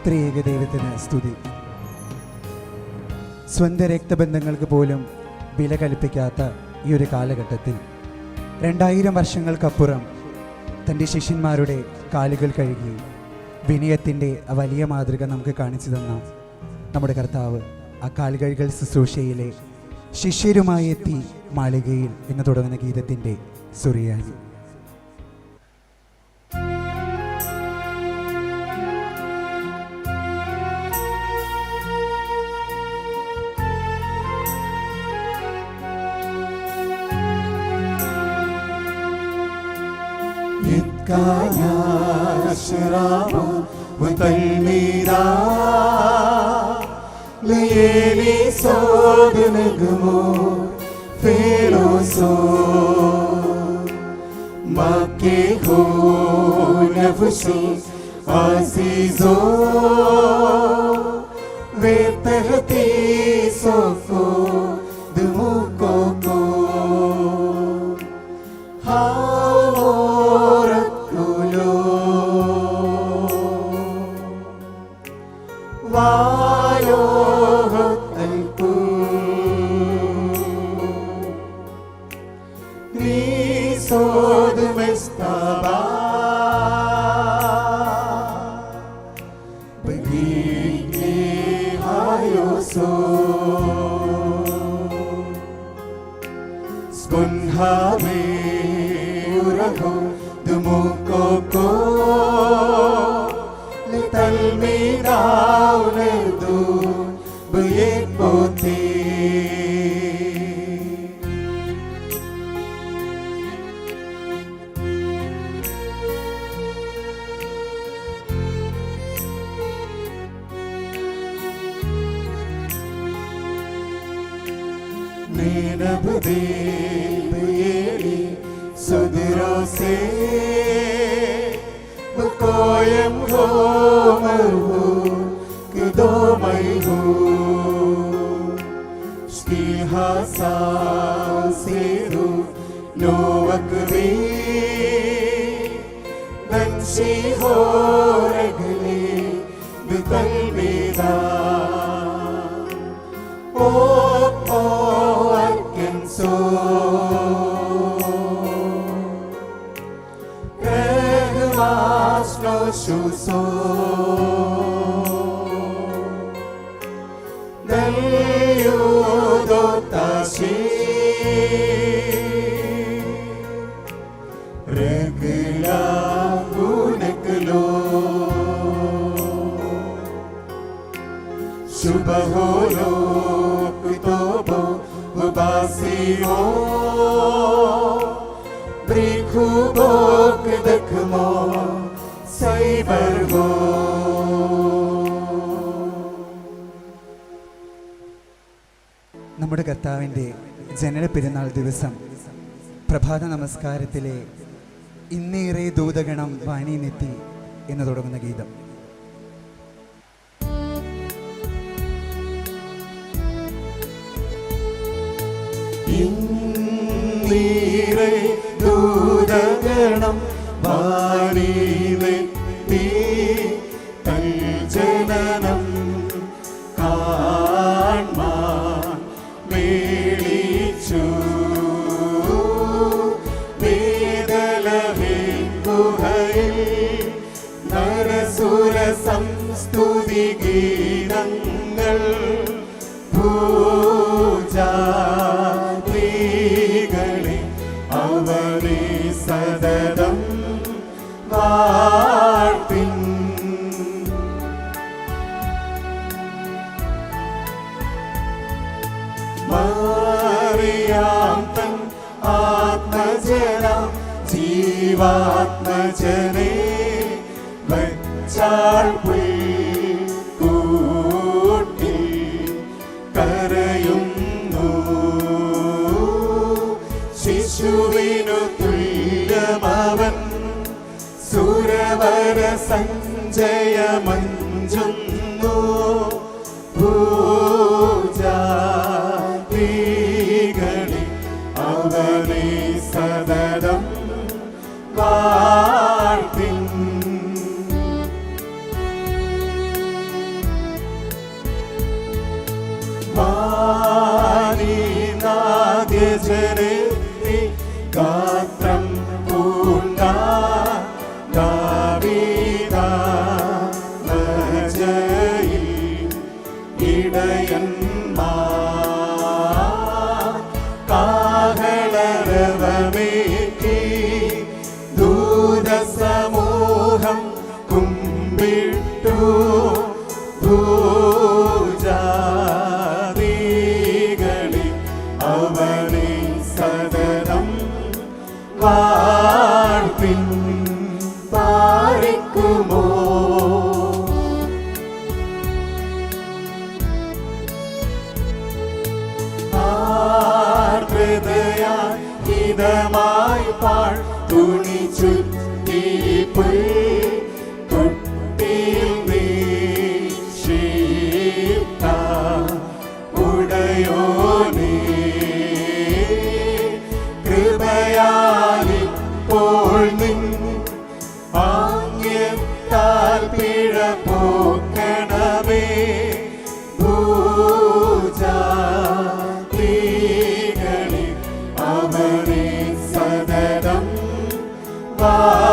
ത്രിയേക ദൈവത്തിന് സ്തുതി. സ്വന്തം രക്തബന്ധങ്ങൾക്ക് പോലും വില കൽപ്പിക്കാത്ത ഈ ഒരു കാലഘട്ടത്തിൽ 2000 വർഷങ്ങൾക്കപ്പുറം തൻ്റെ ശിഷ്യന്മാരുടെ കാലുകൾ കഴുകി വിനയത്തിൻ്റെ വലിയ മാതൃക നമുക്ക് കാണിച്ചു തന്ന നമ്മുടെ കർത്താവ് ആ കാലുകഴുകൽ ശുശ്രൂഷയിലെ ശിഷ്യരുമായി എത്തി മാളികയിൽ എന്ന് തുടങ്ങുന്ന ഗീതത്തിൻ്റെ സുറിയാനി. يشربوا وتلميذا ليالي صوت نجمو فيروسو مكي هو نفسي عزيزو وتهتي صفو دموكوكو നമ്മുടെ കർത്താവിൻ്റെ ജനന പെരുന്നാൾ ദിവസം പ്രഭാത നമസ്കാരത്തിലെ ഇന്നേറെ ദൂതഗണം വാനിനെത്തി എന്ന് തുടങ്ങുന്ന ഗീതം. ഇന്നേറെ ദൂതഗണം വാനിനെത്തി ജനനം കാൺമാൻ മേളിച്ചു വേദലഹേൻ ഗുഹയിൽ നരസുര സംസ്തുതി ഗീതങ്ങൾ പൂജാരികളെ അവനെ സദതം വാഴ്ത്തിൻ. മറിയാം തൻ ആത്മജന ജീവാത്മജനെ വച്ചാൾ പുൽക്കൂട്ടിൽ കരയുന്നു. ശിശുവിനു തുല്യമവൻ സുരവര സഞ്ജയമഞ്ജുന്നു. പൂജാരികളെ അവനെ സദതം വാഴ്ത്തിൻ. മധ്യജനത്തി ഗാത്രം പൂണ്ട ദാവീദാ പ്രജയിൽ ഇടയന്മാർ കാഹളരവമേറ്റി ദൂതസമൂഹം കുമ്പിട്ടു ഭൂജാതികളിൽ അവനെ സദനം വാഴ്ത്തിൻ പാരിക്കുമോ. ഹൃദയാൽ ഹിതമായി പാൾ തുണി ചുറ്റി പുൽത്തൊട്ടിയിൽ വീക്ഷിത്ത ഉടയോനേ കൃപയാലിപ്പോൾ നിൻ ആംഗ്യത്താൽ പിഴ പോക്കണമേ. ഭൂജാതികളിൽ അവനെ സദനം വാഴ്ത്തിൻ